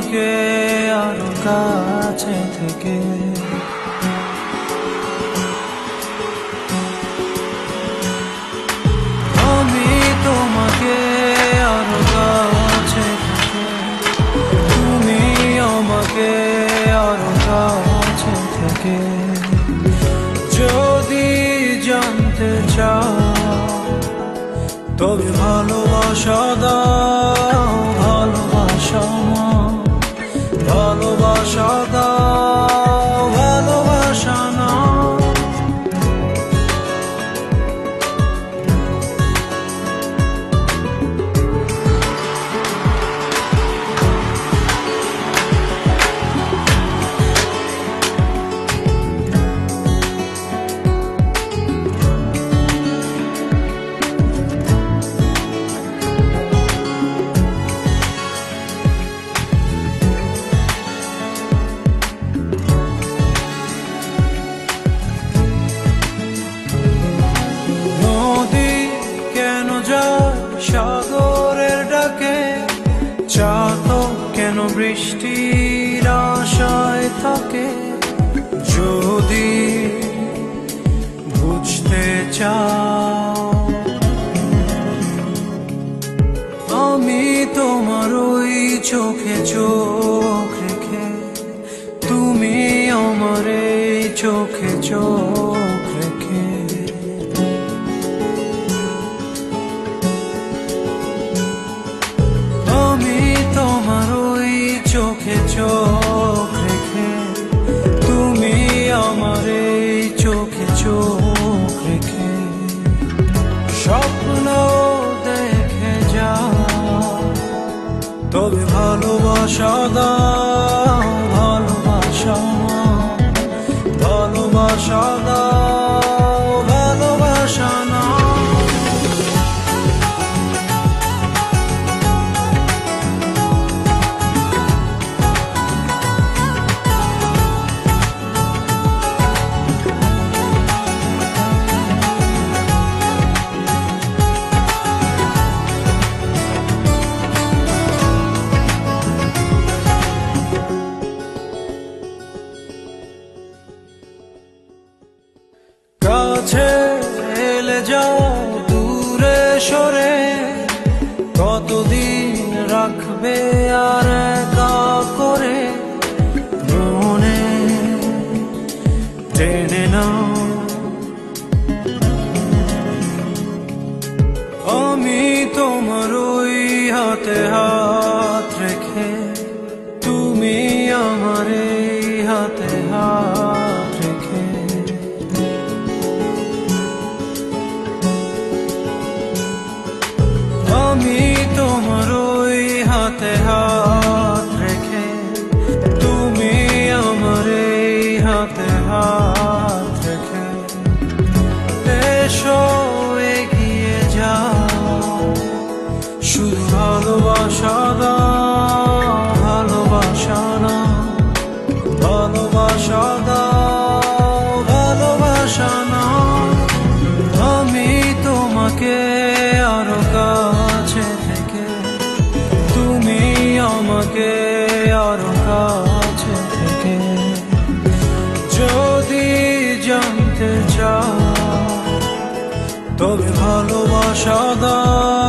তোমাকে আরো কাছে থেকে। আমি তোমাকে আরো কাছে থেকে, তুমি আমাকে আরো কাছে থেকে। যদি জানতে চাও তবে ভালোবাসা দাও, ভালোবাসা ভালোবাসা দাও, ভালোবাসা না। সাগরের ডাকে চাতক কেন বৃষ্টির আশায় থাকে? যদি বুঝতে চাও আমি তোমার ওই চোখে চোখ রেখে, তুমি আমার এই চোখে চোখ রেখে। চোখে চোখ রেখে, তুমি আমার এই চোখে চোখ রেখে। স্বপ্ন দেখে যাও তবে ভালোবাসা দাও, ভালোবাসা ভালোবাসা দাও, ভালোবাসা না। কাছে এলে যাও দূরে সরে, কতদিন রাখবে আর একা করে? মনে টেনে নাও আমি তোমার ওই হাতে হাত রেখে, তুমি আমার এই হাতে হাত রেখে। আমি তোমার ওই হাতে হাত রেখে, তুমি আমার এই হাতে হাত রেখে। এসো এগিয়ে যাও, শুধু ভালোবাসা দাও, ভালোবাসা না। ভালোবাসা দাও, ভালোবাসা না। আমি তোমাকে আরো কাছে থেকে, তুমি আমাকে আরো কাছে থেকে। যদি জানতে চাও তবে ভালোবাসা দাও,